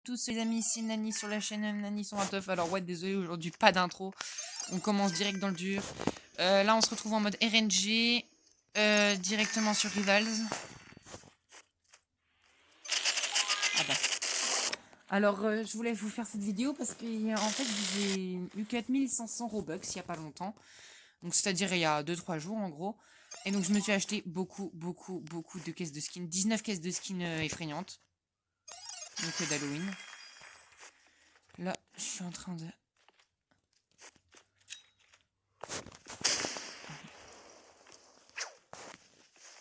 tous les amis, c'est Nani sur la chaîne Nani 129. Alors ouais, désolé, aujourd'hui pas d'intro. On commence direct dans le dur. Là, on se retrouve en mode RNG, directement sur Rivals. Ah bah. Alors, je voulais vous faire cette vidéo parce que en fait, j'ai eu 4500 Robux il y a pas longtemps. Donc, c'est-à-dire il y a 2-3 jours en gros. Et donc, je me suis acheté beaucoup de caisses de skins. 19 caisses de skins effrayantes. Donc, d'Halloween. Là, je suis en train de...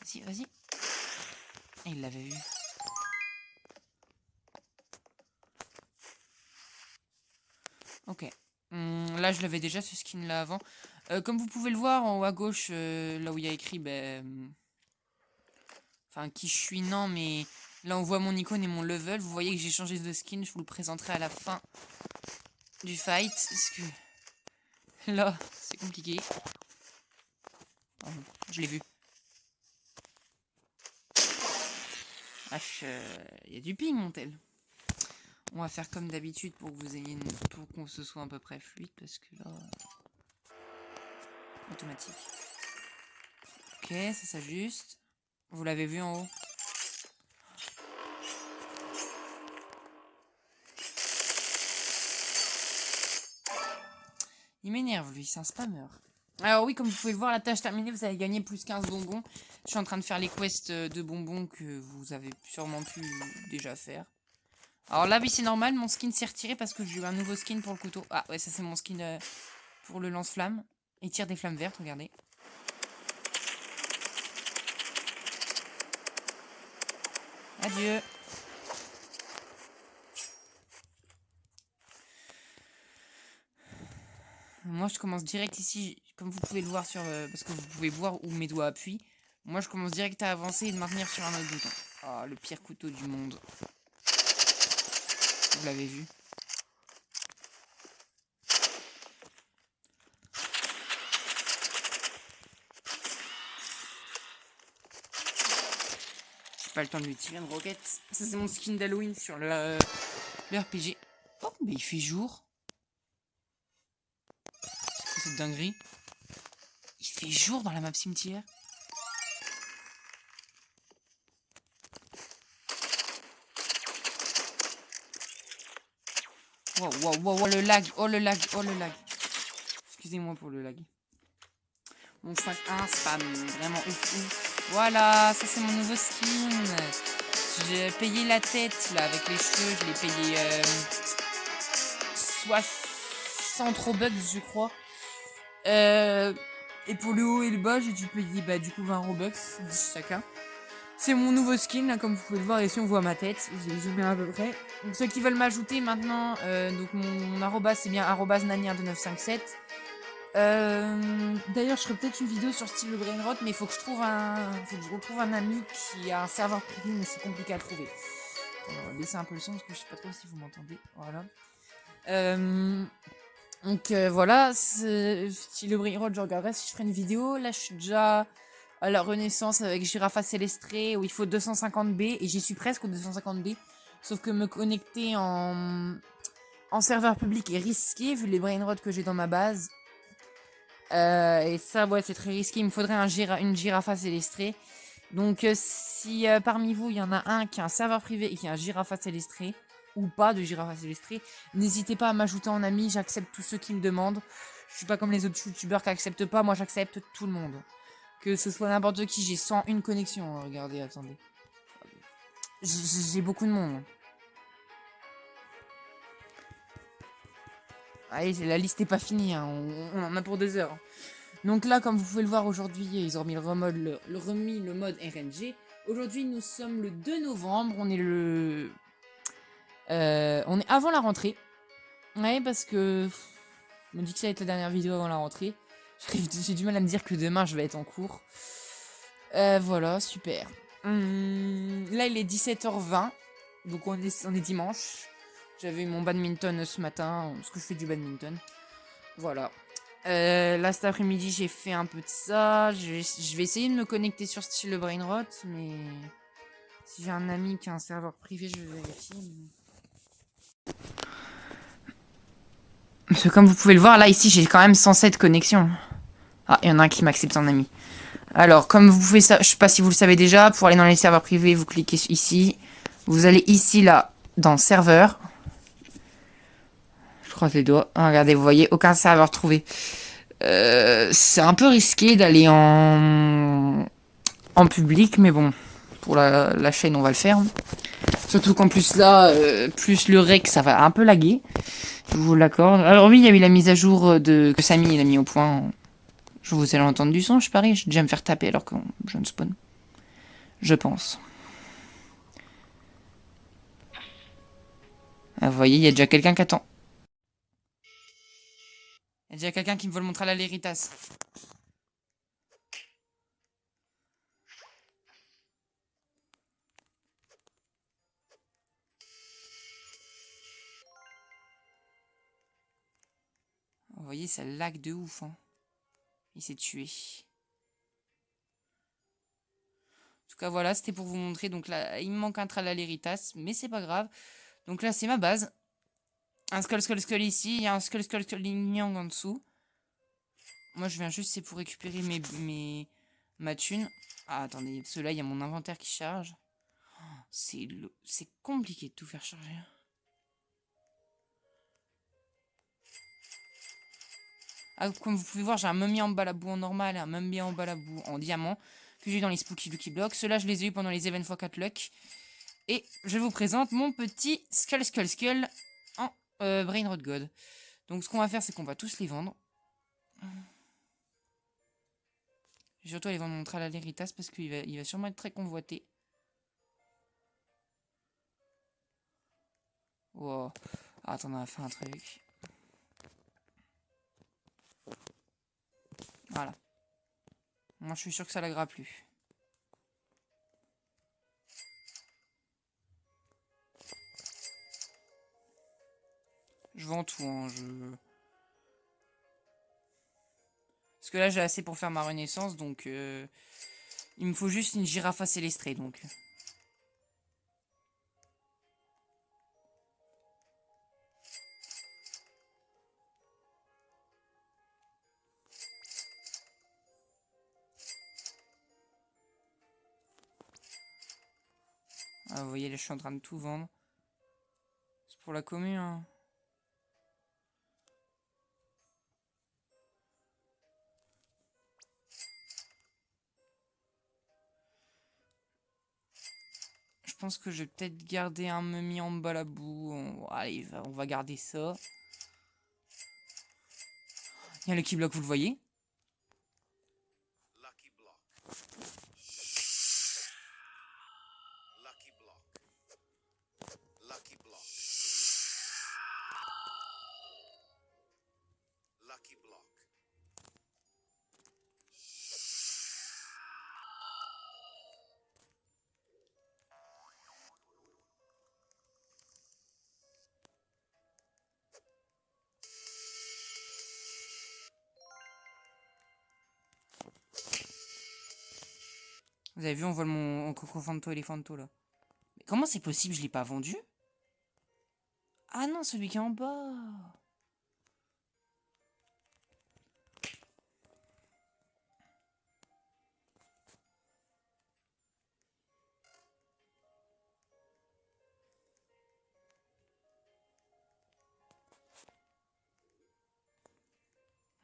Vas-y, vas-y. Et il l'avait vu. Ok. Là, je l'avais déjà ce skin là avant. Comme vous pouvez le voir en haut à gauche, là où il y a écrit, enfin, qui je suis, non, mais là on voit mon icône et mon level. Vous voyez que j'ai changé de skin, je vous le présenterai à la fin du fight. Parce que là, c'est compliqué. Pardon, je l'ai vu. Il y a du ping, mon tel. On va faire comme d'habitude pour que vous ayez pour qu'on se soit à peu près fluide, parce que là... Automatique. Ok, ça s'ajuste. Vous l'avez vu en haut? Il m'énerve, lui, c'est un spammer. Alors oui, comme vous pouvez le voir, la tâche terminée, vous avez gagné plus 15 bonbons. Je suis en train de faire les quests de bonbons que vous avez sûrement pu déjà faire. Alors là, oui, c'est normal, mon skin s'est retiré parce que j'ai eu un nouveau skin pour le couteau. Ah ouais, ça c'est mon skin pour le lance-flamme. Il tire des flammes vertes, regardez. Adieu. Moi, je commence direct ici, comme vous pouvez le voir sur... parce que vous pouvez voir où mes doigts appuient. Moi, je commence direct à avancer et de maintenir sur un autre bouton. Ah, le pire couteau du monde. Vous l'avez vu. J'ai pas le temps de lui tirer une roquette. Ça, c'est mon skin d'Halloween sur le RPG. Oh, mais il fait jour. C'est quoi cette dinguerie? Il fait jour dans la map cimetière. Wow, le lag, oh le lag. Excusez-moi pour le lag. Mon 5-1 spam, vraiment ouf. Voilà, ça c'est mon nouveau skin. J'ai payé la tête là avec les cheveux, je l'ai payé 60 Robux je crois. Et pour le haut et le bas, j'ai dû payer du coup 20 Robux chacun. C'est mon nouveau skin, là, comme vous pouvez le voir ici, on voit ma tête. Je l'ai zoomé à peu près. Donc ceux qui veulent m'ajouter maintenant, donc mon arrobas c'est bien @nani2957. D'ailleurs, je ferai peut-être une vidéo sur style le brainrot, mais il faut que je retrouve un ami qui a un serveur privé, mais c'est compliqué à trouver. On va baisser un peu le son parce que je sais pas trop si vous m'entendez. Voilà. Donc voilà, style le brainrot, je regarderai si je ferai une vidéo. Là, je suis déjà à la renaissance avec Girafa Célestre où il faut 250 B et j'y suis presque au 250 B. Sauf que me connecter en serveur public est risqué vu les brainrots que j'ai dans ma base. Et ça, ouais, c'est très risqué. Il me faudrait une Girafa Célestre. Donc, si parmi vous, il y en a un qui a un serveur privé et qui a un Girafa Célestre, ou pas de Girafa Célestre, n'hésitez pas à m'ajouter en ami. J'accepte tous ceux qui me demandent. Je suis pas comme les autres youtubeurs qui acceptent pas. Moi, j'accepte tout le monde. Que ce soit n'importe qui, j'ai 101 connexions. Regardez, attendez. J'ai beaucoup de monde. Allez, la liste est pas finie. Hein. On en a pour 2 heures. Donc là, comme vous pouvez le voir aujourd'hui, ils ont remis le mode RNG. Aujourd'hui, nous sommes le 2 novembre. On est on est avant la rentrée. Ouais, parce que... Je me dis que ça va être la dernière vidéo avant la rentrée. J'ai du mal à me dire que demain, je vais être en cours. Voilà, super. Là, il est 17h20. Donc on est dimanche. J'avais mon badminton ce matin, parce que je fais du badminton. Voilà. Là cet après-midi j'ai fait un peu de ça. Je vais essayer de me connecter sur style le brainrot, mais si j'ai un ami qui a un serveur privé, je vais vérifier. Parce que comme vous pouvez le voir, là, ici, j'ai quand même 107 connexions. Ah, il y en a un qui m'accepte en ami. Alors, comme vous pouvez ça, je sais pas si vous le savez déjà, pour aller dans les serveurs privés, vous cliquez ici. Vous allez ici, là, dans serveur. Je croise les doigts. Ah, regardez, vous voyez, aucun serveur trouvé. C'est un peu risqué d'aller en public, mais bon, pour la chaîne, on va le faire. Surtout qu'en plus là, plus le rec, ça va un peu laguer. Je vous l'accorde. Alors oui, il y a eu la mise à jour que Samy il a mis au point. Je vous ai entendu du son, je parie. Je vais déjà me faire taper alors que je ne spawn. Je pense. Ah, vous voyez, il y a déjà quelqu'un qui attend. Il y a déjà quelqu'un qui me veut le montrer à la Léritas. Vous voyez, ça lag de ouf. Hein. Il s'est tué. En tout cas, voilà, c'était pour vous montrer. Donc là, il me manque un Tralaléritas, mais c'est pas grave. Donc là, c'est ma base. Un skull ici, il y a un skull Nyang en dessous. Moi, je viens juste, c'est pour récupérer ma thune. Ah, attendez, parce que là, il y a mon inventaire qui charge. C'est compliqué de tout faire charger. Ah, comme vous pouvez voir, j'ai un mummy en balabou en normal et un mummy en balabou en diamant que j'ai eu dans les Spooky Lucky Blocks. Ceux-là, je les ai eu pendant les events x4 Luck. Et je vous présente mon petit Skull en Brain Rot God. Donc, ce qu'on va faire, c'est qu'on va tous les vendre. Je vais surtout aller vendre mon Tralaléritas parce qu'il va sûrement être très convoité. Wow. Ah, attends, on va faire un truc. Voilà. Moi, je suis sûr que ça l'aggravera plus. Je vends tout, hein, Parce que là, j'ai assez pour faire ma renaissance, donc... il me faut juste une girafe à célestrée, donc... Ah, vous voyez, là, je suis en train de tout vendre. C'est pour la commune, hein. Je pense que je vais peut-être garder un mummy en bas la boue. Allez, on va garder ça. Il y a le keyblock, vous le voyez. Lucky block. Lucky block. Lucky block. Lucky block. Vous avez vu, on vole mon Cocofanto Elefanto, là. Mais comment c'est possible, je l'ai pas vendu? Ah non, celui qui est en bas.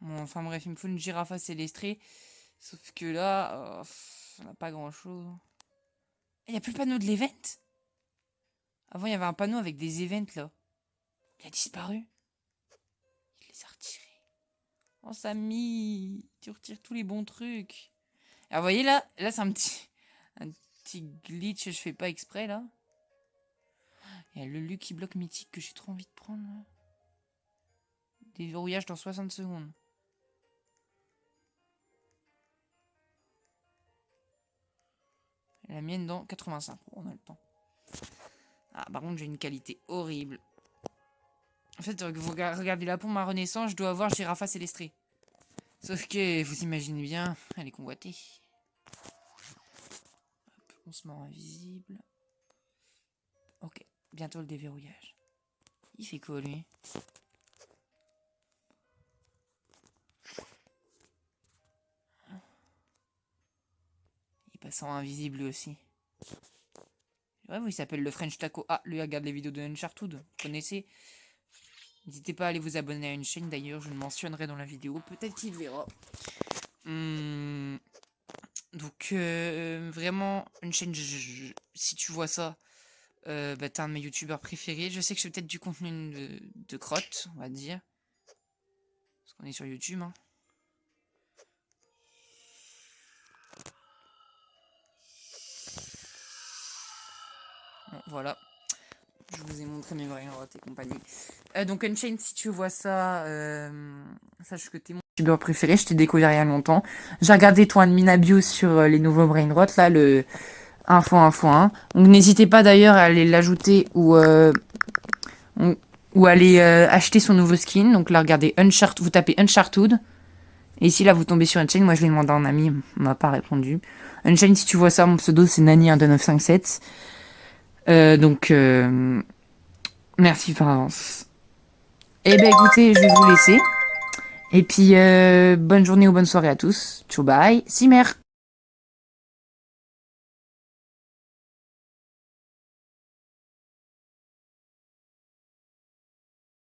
Bon, enfin bref, il me faut une girafe à célestrée. Sauf que là, on n'a pas grand-chose. Il n'y a plus le panneau de l'event? Avant, il y avait un panneau avec des events, là. Il a disparu. Il les a retirés. Oh, Samy, tu retires tous les bons trucs. Alors, vous voyez, là c'est un petit glitch, je fais pas exprès, là. Il y a le Lucky Block mythique que j'ai trop envie de prendre, là. Déverrouillage dans 60 secondes. Et la mienne dans 85. On a le temps. Ah, par contre, j'ai une qualité horrible. En fait, vous regardez là pour ma renaissance, je dois avoir Girafa Célestrée. Sauf que, vous imaginez bien, elle est convoitée. Hop, on se met en invisible. Ok, bientôt le déverrouillage. Il fait quoi, lui? Il passe en invisible, lui aussi. Ouais, oui, il s'appelle le French Taco. Ah, lui regarde les vidéos de Uncharted. Vous connaissez? N'hésitez pas à aller vous abonner à une chaîne, d'ailleurs, je le mentionnerai dans la vidéo. Peut-être qu'il verra. Donc, vraiment, une chaîne, si tu vois ça, bah, t'es un de mes youtubeurs préférés. Je sais que je fais peut-être du contenu de crotte, on va dire. Parce qu'on est sur YouTube, hein. Bon, voilà. Je vous ai montré mes brain rot et compagnie. Donc Unchained, si tu vois ça, sache que t'es mon youtubeur préféré. Je t'ai découvert il y a longtemps. J'ai regardé ton Adminabio sur les nouveaux brain rot, là, le 1.1.1. Donc n'hésitez pas d'ailleurs à aller l'ajouter ou aller acheter son nouveau skin. Donc là, regardez, vous tapez Uncharted. Et ici, là, vous tombez sur Unchained. Moi, je l'ai demandé à un ami, on m'a pas répondu. Unchained, si tu vois ça, mon pseudo, c'est Nani12957. Donc, merci par avance. Eh ben, écoutez, je vais vous laisser. Et puis, bonne journée ou bonne soirée à tous. Ciao, bye. Simer.